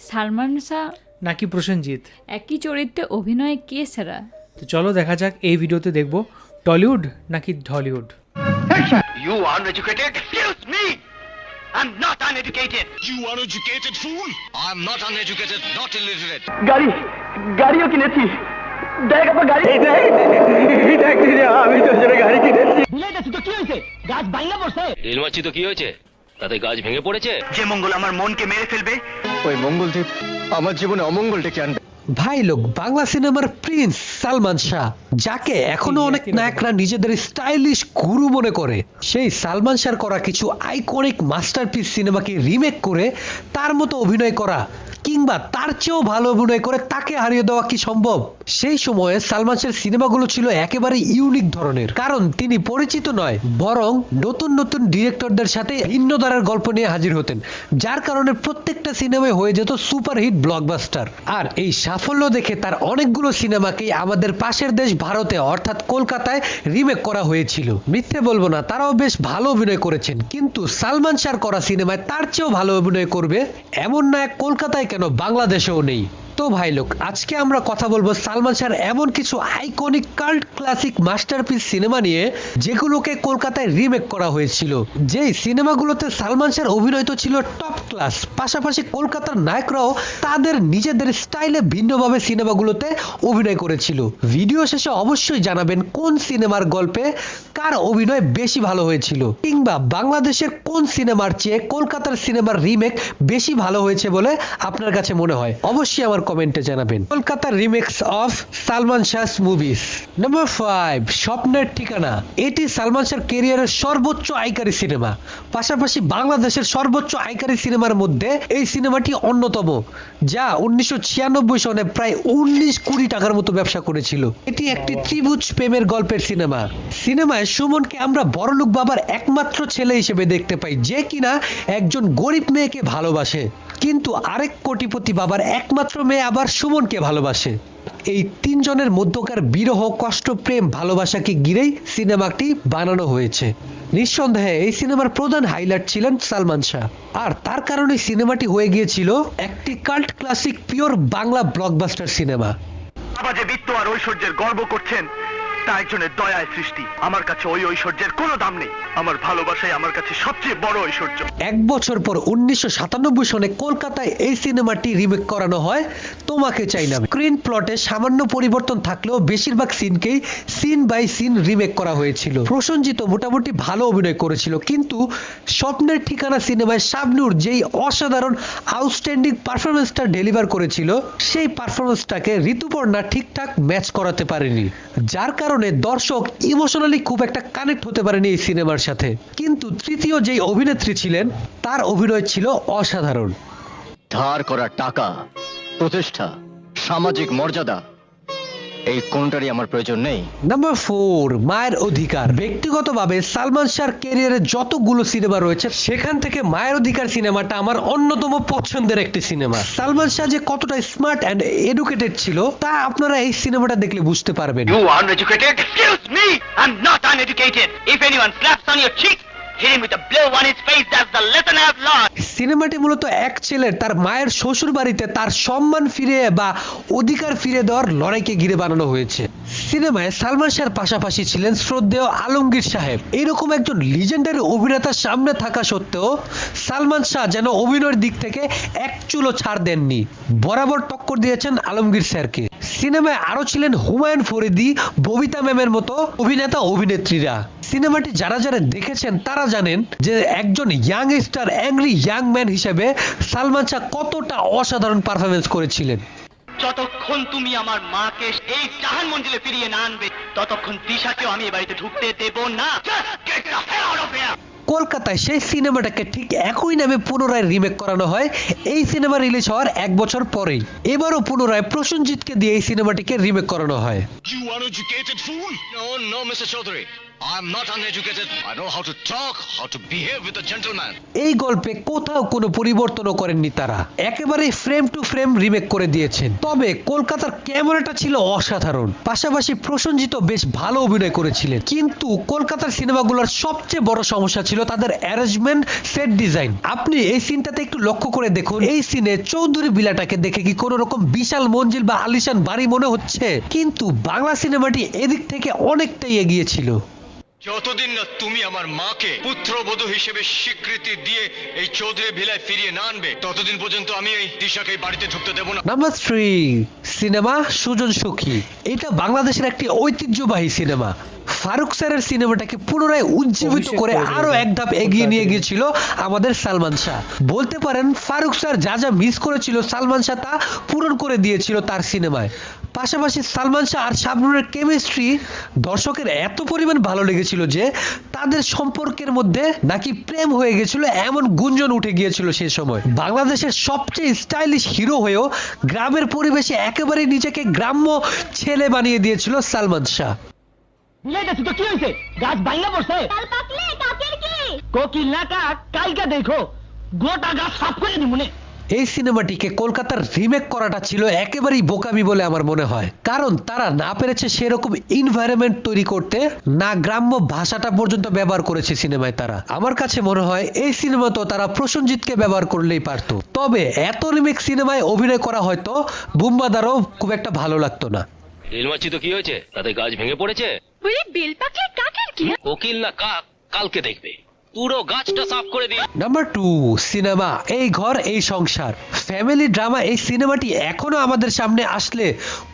সালমান শাহ নাকি প্রসেনজিৎ? একই চরিত্রে অভিনয়ে কে সেরা? তো চলো দেখা যাক এই ভিডিওতে দেখব টলিউড নাকি ঢলিউড। You uneducated? Excuse me! I'm not uneducated! You uneducated fool! I'm not uneducated, not illiterate. গাড়িও কিনেছি। দেখ আপা গাড়ি আমি তো সেটা গাড়ি কিনেছি। বিলাইতেছি তো কি হয়েছে? গাছ ভাঙা পড়ছে। রেল মারছি তো কি হয়েছে? তাতে গাছ ভেঙে পড়েছে। যে মঙ্গল আমার মনকে মেরে ফেলবে, ওই মঙ্গলদ্বীপ আমার জীবনে অমঙ্গল ডেকে আনবে। ভাই লোক বাংলা সিনেমার প্রিন্স সালমান শাহ, যাকে এখনো অনেক নায়করা নিজেদের স্টাইলিশ গুরু মনে করে, সেই সালমান শাহর করা কিছু আইকনিক মাস্টারপিস সিনেমাকে রিমেক করে তার মতো অভিনয় করা কিংবা তার চেয়েও ভালো অভিনয় করে তাকে হারিয়ে দেওয়া কি সম্ভব? সেই সময়ে সালমান শাহের সিনেমাগুলো ছিল একেবারে ইউনিক ধরনের, কারণ তিনি পরিচিত নয় বরং নতুন নতুন ডিরেক্টরদের সাথে ভিন্ন ধারার গল্প নিয়ে হাজির হতেন, যার কারণে প্রত্যেকটা সিনেমায় হয়ে যেত সুপারহিট ব্লকবাস্টার। আর এই সাফল্য দেখে তার অনেকগুলো সিনেমাকেই আমাদের পাশের দেশ ভারতে অর্থাৎ কলকাতায় রিমেক করা হয়েছিল। মিথ্যে বলবো না, তারাও বেশ ভালো অভিনয় করেছেন, কিন্তু সালমান শাহর করা সিনেমায় তার চেয়েও ভালো অভিনয় করবে এমন নায়ক কলকাতায় কেন বাংলাদেশেও নেই। তো ভাই লোক, আজকে আমরা কথা বলবো সালমান শাহর এমন কিছু iconic cult classic masterpiece cinema নিয়ে যেগুলোকে কলকাতায় রিমেক করা হয়েছিল। যেই সিনেমাগুলোতে সালমান শাহর অভিনয় তো ছিল টপ ক্লাস, পাশাপাশি কলকাতার নায়করাও তাদের নিজেদের স্টাইলে ভিন্নভাবে সিনেমাগুলোতে অভিনয় করেছিল। ভিডিও শেষে অবশ্যই জানাবেন কোন সিনেমার গল্পে কার অভিনয় বেশি ভালো হয়েছিল, কিংবা বাংলাদেশের কোন সিনেমার চেয়ে কলকাতার সিনেমার রিমেক বেশি ভালো হয়েছে বলে আপনার কাছে মনে হয়। অবশ্যই আমার কমেন্টে জানাবেন। কলকাতার রিমেক্স অফ সালমান শাহস মুভিজ। নাম্বার 5, স্বপ্নের ঠিকানা। এটি সালমান শাহর ক্যারিয়ারের সর্বোচ্চ আয়কারী সিনেমা, পাশাপাশি বাংলাদেশের সর্বোচ্চ আয়কারী সিনেমার মধ্যে এই সিনেমাটি অন্যতম, যা 1996 সনে প্রায় 19 কোটি টাকার মতো ব্যবসা করেছিল। এটি একটি ত্রিভুজ প্রেমের গল্পের সিনেমা। সিনেমায় সুমনকে আমরা বড়লোক বাবার একমাত্র ছেলে হিসেবে দেখতে পাই, যে কিনা একজন গরিব মেয়েকে ভালোবাসে, কিন্তু আরেক কোটিপতি বাবার একমাত্র মেয়ে আবার সুমনকে ভালোবাসে। এই তিনজনের মধ্যকার বিরহ, কষ্ট, প্রেম, ভালোবাসাকে ঘিরেই সিনেমাটি বানানো হয়েছে। নিঃসন্দেহে এই সিনেমার প্রধান হাইলাইট ছিলেন সালমান শাহ, আর তার কারণে সিনেমাটি হয়ে গিয়েছিল একটি cult classic pure Bangla blockbuster cinema. বাবা যে বিত্ত আর ঐশ্বর্যের গর্ব করছেন, তা একজনের দয়ায় সৃষ্টি। আমার কাছে ওই ঐশ্বর্যের কোনো দাম নেই। আমার ভালোবাসাই আমার কাছে সবচেয়ে বড় ঐশ্বর্য। এক বছর পর 1997 সনে কলকাতায় এই সিনেমাটি রিমেক করানো হয় তোমাকে চাই না। স্ক্রিন প্লটে সামান্য পরিবর্তন থাকলেও বেশিরভাগ সিনকেই সিন বাই সিন রিমেক করা হয়েছিল। প্রসেনজিৎ মোটামুটি ভালো অভিনয় করেছিল, কিন্তু স্বপ্নের ঠিকানা সিনেমায় শাবনূর যেই অসাধারণ আউটস্ট্যান্ডিং পারফরমেন্সটা ডেলিভার করেছিল, সেই পারফরমেন্সটাকে ঋতুপর্ণা ঠিকঠাক ম্যাচ করাতে পারেনি, যার কারণে দর্শক ইমোশনালি খুব একটা কানেক্ট হতে পারেনি এই সিনেমার সাথে। কিন্তু তৃতীয় যেই অভিনেত্রী ছিলেন, তার অভিনয় ছিল অসাধারণ। ধার করা টাকা, প্রতিষ্ঠা, সামাজিক মর্যাদা, এই কোনটারই আমার প্রয়োজন নেই। নাম্বার 4, মায়ের অধিকার। ব্যক্তিগতভাবে সালমান শাহর ক্যারিয়ারে যতগুলো সিনেমা রয়েছে, সেখান থেকে মায়ের অধিকার সিনেমাটা আমার অন্যতম পছন্দের একটি সিনেমা। সালমান শাহ যে কতটা স্মার্ট অ্যান্ড এডুকেটেড ছিল, তা আপনারা এই সিনেমাটা দেখলে বুঝতে পারবেন। You uneducated? Excuse me! I'm not uneducated! If anyone slaps on your cheek, hit him with a blow on his face. That's the lesson I've learned. সিনেমাটি মূলত এক ছেলের তার মায়ের শ্বশুর বাড়িতে তার সম্মান ফিরিয়ে বা অধিকার ফিরে দেওয়ার লড়াইকে ঘিরে বানানো হয়েছে। সিনেমায় সালমান শাহর পাশাপাশি ছিলেন শ্রদ্ধেয় আলমগীর সাহেব। এরকম একজন লিজেন্ডারি অভিনেতার সামনে থাকা সত্ত্বেও সালমান শাহ যেন অভিনয়ের দিক থেকে এক চুলো ছাড় দেননি, বরাবর টক্কর দিয়েছেন আলমগীর স্যারকে। সিনেমায় আরো ছিলেন হুমায়ুন ফরিদি, ববিতা ম্যামের মতো অভিনেতা অভিনেত্রীরা। সিনেমাটি যারা যারা দেখেছেন তারা জানেন যে একজন young star, angry young man হিসেবে সালমান শাহ কতটা অসাধারণ পারফরমেন্স করেছিলেন। যতক্ষণ তুমি আমার মাকে এই জাহান মঞ্জিলে ফিরিয়ে না আনবে, ততক্ষণ দিশাকেও আমি এ বাড়িতে ঢুকতে দেব না। Just get the hell out of here! কলকাতায় সেই সিনেমাটাকে ঠিক একই নামে পুনরায় রিমেক করানো হয় এই সিনেমা রিলিজ হওয়ার এক বছর পরেই। এবারও পুনরায় প্রসেনজিৎকে দিয়ে এই সিনেমাটিকে রিমেক করানো হয়। You uneducated fool! No, Mr. Chaudhary. I'm not uneducated. I know how to talk, how to behave with a gentleman. এই গল্পে কোথাও কোনো পরিবর্তনও করেননি তারা, একেবারে ফ্রেম টু ফ্রেম রিমেক করে দিয়েছেন। তবে কলকাতার ক্যামেরাটা ছিল অসাধারণ, পাশাপাশি প্রসেনজিৎ বেশ ভালো অভিনয় করেছিলেন। কিন্তু কলকাতার সিনেমাগুলোর সবচেয়ে বড় সমস্যা ছিল তাদের অ্যারেঞ্জমেন্ট, সেট ডিজাইন। আপনি এই সিনটাতে একটু লক্ষ্য করে দেখুন, এই সিনে চৌধুরী বিলাটাকে দেখে কি কোনো রকম বিশাল মঞ্জিল বা আলিশান বাড়ি মনে হচ্ছে? কিন্তু বাংলা সিনেমাটি এদিক থেকে অনেকটাই এগিয়ে ছিল। যতদিন না তুমি আমার মাকে পুত্রবধূ হিসেবে স্বীকৃতি দিয়ে এই চৌধুরী ভিলায় ফিরিয়ে না আনবে, ততদিন পর্যন্ত আমি এই দিশাকে এই বাড়িতে ঢুকতে দেবো না। নাম্বার 3, সিনেমা সুজন সুখী। এটা বাংলাদেশের একটি ঐতিহ্যবাহী সিনেমা। ফারুক স্যারের সিনেমাটাকে পুনরায় উজ্জীবিত করে আরো এক ধাপ এগিয়ে নিয়ে গিয়েছিল আমাদের সালমান শাহ। বলতে পারেন ফারুক স্যার যা যা মিস করেছিল সালমান শাহ তা পূরণ করে দিয়েছিল তার সিনেমায়। পাশাপাশি সালমান শাহ আর শাবনূরের কেমিস্ট্রি দর্শকের এত পরিমাণ ভালো লেগেছিল যে তাদের সম্পর্কের মধ্যে নাকি প্রেম হয়ে গেছিল, এমন গুঞ্জন উঠে গিয়েছিল সেই সময়। বাংলাদেশের সবচেয়ে স্টাইলিশ হিরো হয়েও গ্রামের পরিবেশে একেবারে নিজেকে গ্রাম্য ছেলে বানিয়ে দিয়েছিল সালমান শাহ। বুঝাইতেছি তো কি হয়েছে? গাছ ভাঙা পড়ছে, কাল পাকলে কাকের কি? কোকিল না কাক, কালকে দেখো গোটা গাছ সাফ করে দিমুনে। এই সিনেমাটিকে কলকাতার রিমেক করাটা ছিল একেবারেই বোকামি বলে আমার মনে হয়, কারণ তারা না পেরেছে সেরকম এনভায়রনমেন্ট তৈরি করতে, না গ্রাম্য ভাষাটা পর্যন্ত ব্যবহার করেছে সিনেমায় তারা। আমার কাছে মনে হয় এই সিনেমা তো তারা প্রসেনজিৎকে ব্যবহার করলেই পারতো। তবে এত রিমেক সিনেমায় অভিনয় করা হয়তো বুম্বাদারও খুব একটা ভালো লাগতো না। রেল মারছি তো কি হয়েছে? তাতে গাছ ভেঙে পড়েছে? ওই বেল পাকলে কাকের কি? কোকিল না কাক, কালকে দেখবে। পুরো গাছটা সাফ করে দিই। নাম্বার 2, সিনেমা এই ঘর এই সংসার। ফ্যামিলি ড্রামা এই সিনেমাটি এখনো আমাদের সামনে আসলে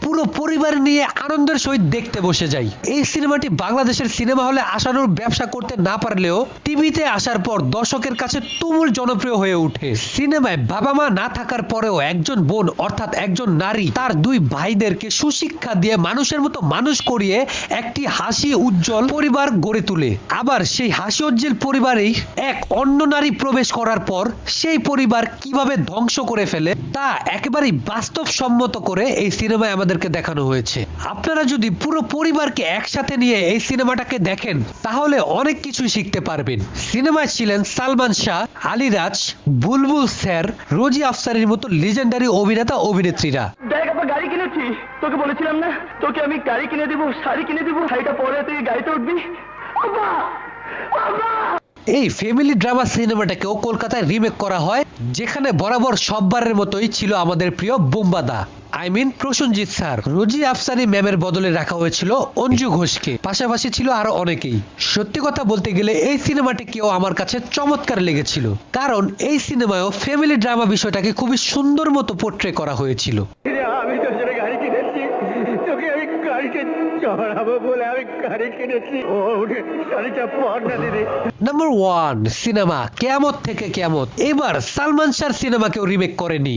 পুরো পরিবার নিয়ে আনন্দের সহিত দেখতে বসে যাই। এই সিনেমাটি বাংলাদেশের সিনেমা হলে আসানোর ব্যবসা করতে না পারলেও টিভিতে আসার পর দর্শকের কাছে তুমুল জনপ্রিয় হয়ে ওঠে। সিনেমায় বাবা মা না থাকার পরেও একজন বোন অর্থাৎ একজন নারী তার 2 ভাইদেরকে সুশিক্ষা দিয়ে মানুষের মতো মানুষ করিয়ে একটি হাসি উজ্জ্বল পরিবার গড়ে তোলে। আবার সেই হাসি উজ্জ্বল পরিবারেই এক অন্য নারী প্রবেশ করার পর সেই পরিবার কিভাবে ধ্বংস করে ফেলে তা একেবারেই বাস্তবসম্মত করে এই সিনেমায় আমাদেরকে দেখানো হয়েছে। আপনারা যদি পুরো পরিবারকে একসাথে নিয়ে এই সিনেমাটাকে দেখেন তাহলে অনেক কিছু শিখতে পারবেন। সিনেমায় ছিলেন সালমান শাহ, আলী রাজ, বুলবুল স্যার, রোজি আফসারির মতো লেজেন্ডারি অভিনেতা অভিনেত্রীরা। দেখ আমরা গাড়ি কিনেছি, তোকে বলেছিলাম না তোকে আমি গাড়ি কিনে দিব, শাড়ি কিনে দিব, শাড়িটা পরে তুই গাড়িতে উঠবি। বাবা বাবা। এই ফ্যামিলি ড্রামা সিনেমাটাকেও কলকাতায় রিমেক করা হয়, যেখানে বরাবর সববারের মতোই ছিল আমাদের প্রিয় বুম্বাদা, প্রসেনজিৎ স্যার। রোজি আফসারি ম্যামের বদলে রাখা হয়েছিল অঞ্জু ঘোষকে, পাশাপাশি ছিল আরো অনেকেই। সত্যি কথা বলতে গেলে এই সিনেমাটিকেও আমার কাছে চমৎকার লেগেছিল, কারণ এই সিনেমায়ও ফ্যামিলি ড্রামা বিষয়টাকে খুবই সুন্দর মতো পোট্রে করা হয়েছিল। আমি তোর জন্য গাড়ি কিনেছি, তোকে আমি গাড়িতে চড়াবো বলে আমি গাড়ি কিনেছি। ও গাড়িটা পর না দিদি। নাম্বার 1, সিনেমা কিয়ামত থেকে কিয়ামত। এবার সালমান শাহর সিনেমাকেও রিমেক করেনি,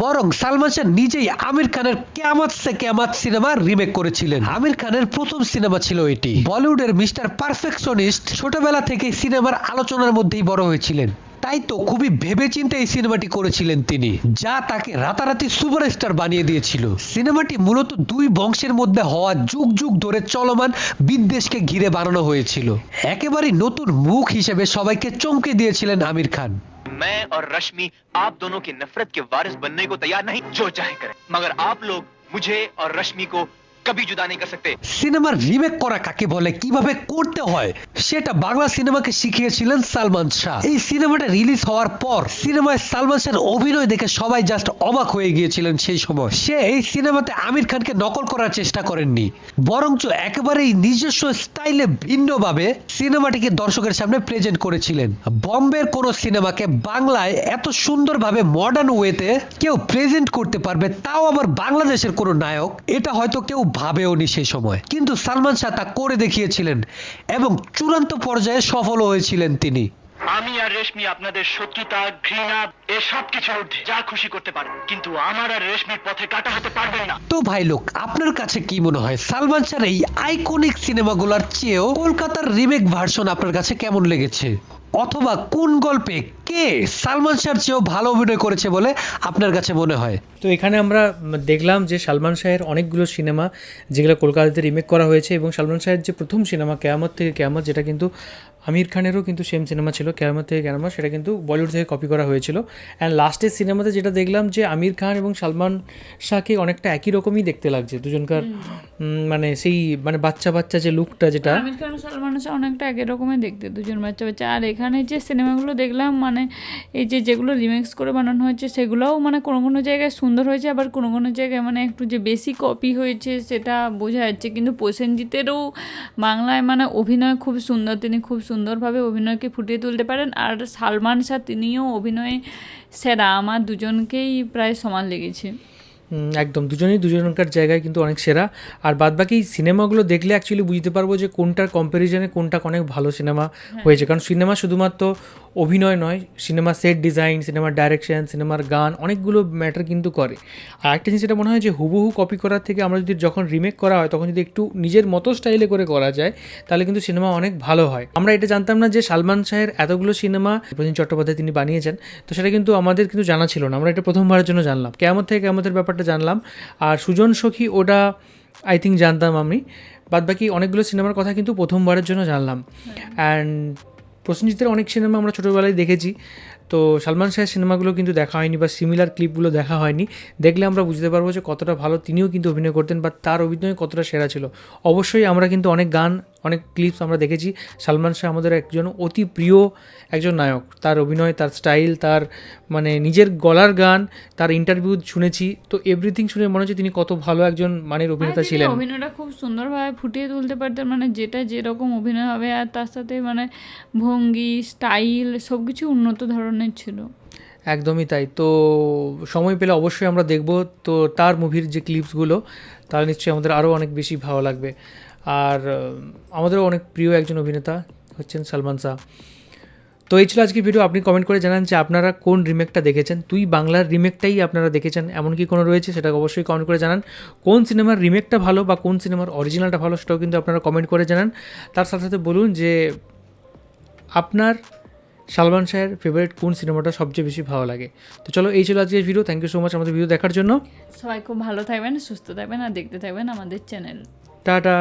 বরং সালমান শাহ নিজেই আমির খানের কিয়ামত সে কিয়ামত সিনেমা রিমেক করেছিলেন। আমির খানের প্রথম সিনেমা ছিল এটি। বলিউডের মিস্টার পারফেকশনিস্ট ছোটবেলা থেকে সিনেমার আলোচনার মধ্যেই বড় হয়েছিলেন, তাই তো খুবই ভেবেচিন্তে এই সিনেমাটি করেছিলেন তিনি, যা তাকে রাতারাতি সুপারস্টার বানিয়ে দিয়েছিল। সিনেমাটি মূলত 2 বংশের মধ্যে হওয়া যুগ যুগ ধরে চলমান বিদ্বেষকে ঘিরে বানানো হয়েছিল। একেবারে নতুন মুখ হিসেবে সবাইকে চমকে দিয়েছিলেন আমির খান। मैं और रश्मि आप दोनों की नफरत के वारिस बनने को तैयार नहीं, जो चाहे करें, मगर आप लोग मुझे और रश्मि को कभी जुदा नहीं कर सकते। সিনেমার রিমেক করা কাকে বলে, কিভাবে করতে হয় সেটা বাংলা সিনেমাকে শিখিয়েছিলেন সালমান শাহ। এই সিনেমাটা রিলিজ হওয়ার পর সিনেমায় সালমান শাহর অভিনয় দেখে সবাই জাস্ট অবাক হয়ে গিয়েছিলেন সেই সময়। সে এই সিনেমাতে আমির খানকে নকল করার চেষ্টা করেননি, বরঞ্চ একেবারেই নিজস্ব স্টাইলে ভিন্নভাবে সিনেমাটিকে দর্শকের সামনে প্রেজেন্ট করেছিলেন। বম্বের কোন সিনেমাকে বাংলায় এত সুন্দরভাবে মডার্ন ওয়েতে কেউ প্রেজেন্ট করতে পারবে, তাও আবার বাংলাদেশের কোন নায়ক, এটা হয়তো কেউ ভাবেওনি সেই সময়। কিন্তু সালমান শাহ তা করে দেখিয়েছিলেন এবং চূড়ান্ত পর্যায়ে সফল হয়েছিলেন তিনি। আমি আর রেশমি আপনাদের শত্রুতা, ঘৃণা এসব কিছু যা খুশি করতে পারেন, কিন্তু আমার আর রেশমির পথে কাটা হতে পারবেন না। তো ভাই লোক, আপনার কাছে কি মনে হয় সালমান শাহর এই আইকনিক সিনেমাগুলোর চেয়েও কলকাতার রিমেক ভার্সন আপনার কাছে কেমন লেগেছে? অথবা কোন গল্পে কে সালমান শাহর চেয়েও ভালো অভিনয় করেছে বলে আপনার কাছে মনে হয়? তো এখানে আমরা দেখলাম যে সালমান শাহের অনেকগুলো সিনেমা যেগুলো কলকাতাতে রিমেক করা হয়েছে, এবং সালমান শাহের যে প্রথম সিনেমা কেয়ামত থেকে কেয়ামত, যেটা কিন্তু আমির খানেরও কিন্তু সেম সিনেমা ছিল, কেয়ামত থেকে কেয়ামত, সেটা কিন্তু বলিউড থেকে কপি করা হয়েছিল। অ্যান্ড লাস্টের সিনেমাতে যেটা দেখলাম যে আমির খান এবং সালমান শাহকে অনেকটা একই রকমই দেখতে লাগছে দুজনকার, মানে সেই মানে বাচ্চা বাচ্চা যে লুকটা, যেটা আমির খান সালমান শাহ অনেকটা একই রকমের দেখতে, দুজন বাচ্চা বাচ্চা। আর এখানে যে সিনেমাগুলো দেখলাম মানে এই যেগুলো রিমেক্স করে বানানো হয়েছে সেগুলোও মানে কোনো কোনো জায়গায় সুন্দর হয়েছে, আবার কোনো কোনো জায়গায় মানে একটু যে বেশি কপি হয়েছে সেটা বোঝা যাচ্ছে। কিন্তু প্রসেনজিতেরও বাংলায় মানে অভিনয় খুব সুন্দর, তিনি খুব সুন্দরভাবে অভিনয়কে ফুটিয়ে তুলতে পারেন। আর সালমান শাহ তিনিও অভিনয়ে সেরা, আমার দুজনকেই প্রায় সমান লেগেছে। একদম দুজনেই দুজনকার জায়গায় কিন্তু অনেক সেরা। আর বাদবাকি সিনেমাগুলো দেখলে অ্যাকচুয়ালি বুঝতে পারবো যে কোনটার কম্প্যারিজনে কোনটা অনেক ভালো সিনেমা হয়েছে। কারণ সিনেমা শুধুমাত্র অভিনয় নয়, সিনেমা সেট ডিজাইন, সিনেমার ডাইরেকশন, সিনেমার গান অনেকগুলো ম্যাটার কিন্তু করে। আর একটা জিনিস যেটা মনে হয় যে হুবহু কপি করার থেকে আমরা যদি যখন রিমেক করা হয় তখন যদি একটু নিজের মতো স্টাইলে করে করা যায় তাহলে কিন্তু সিনেমা অনেক ভালো হয়। আমরা এটা জানতাম না যে সালমান শাহের এতগুলো সিনেমা প্রসেন চট্টোপাধ্যায় তিনি বানিয়েছেন, তো সেটা কিন্তু আমাদের কিন্তু জানা ছিল না, আমরা এটা প্রথমবারের জন্য জানলাম। কেয়ামত থেকে কেয়ামতের ব্যাপারটা জানলাম, আর সুজন সখী ওটা আই থিঙ্ক জানতাম আমি, বাদবাকি অনেকগুলো সিনেমার কথা কিন্তু প্রথমবারের জন্য জানলাম। অ্যান্ড প্রসেনজিতের অনেক সিনেমা আমরা ছোটোবেলায় দেখেছি, তো সালমান শাহের সিনেমাগুলো কিন্তু দেখা হয়নি বা সিমিলার ক্লিপগুলো দেখা হয়নি। দেখলে আমরা বুঝতে পারবো যে কতটা ভালো তিনিও কিন্তু অভিনয় করতেন বা তার অভিনয় কতটা সেরা ছিল। অবশ্যই আমরা কিন্তু অনেক গান, অনেক ক্লিপস আমরা দেখেছি। সালমান শাহ আমাদের একজন অতি প্রিয় একজন নায়ক, তার অভিনয়, তার স্টাইল, তার মানে নিজের গলার গান, তার ইন্টারভিউ শুনেছি, তো এভরিথিং শুনে মনে হচ্ছে তিনি কত ভালো একজন মানের অভিনেতা ছিলেন। অভিনয়টা খুব সুন্দরভাবে ফুটিয়ে তুলতে পারতেন, মানে যেটা যেরকম অভিনয় হবে, আর তার সাথে মানে ভঙ্গি, স্টাইল সব কিছু উন্নত ধরনের ছিল। একদমই তাই। তো সময় পেলে অবশ্যই আমরা দেখব তো তার মুভির যে ক্লিপসগুলো, তাহলে নিশ্চয়ই আমাদের আরও অনেক বেশি ভালো লাগবে। আর আমাদেরও অনেক প্রিয় একজন অভিনেতা হচ্ছেন সালমান শাহ। তো এই ছিল আজকের ভিডিও। আপনি কমেন্ট করে জানান যে আপনারা কোন রিমেকটা দেখেছেন, তুই বাংলার রিমেকটাই আপনারা দেখেছেন এমন কি কোনো রয়েছে, সেটা অবশ্যই কমেন্ট করে জানান। কোন সিনেমার রিমেকটা ভালো বা কোন সিনেমার অরিজিনালটা ভালো সেটাও কিন্তু আপনারা কমেন্ট করে জানান। তার সাথে সাথে বলুন যে আপনার সালমান শাহের ফেভারিট কোন সিনেমাটা সবচেয়ে বেশি ভালো লাগে। তো চলো, এই ছিল আজকের video. Thank you so much আমাদের ভিডিও দেখার জন্য। সবাই খুব ভালো থাকবেন, সুস্থ থাকবেন আর দেখতে থাকবেন আমাদের চ্যানেল। টাটা।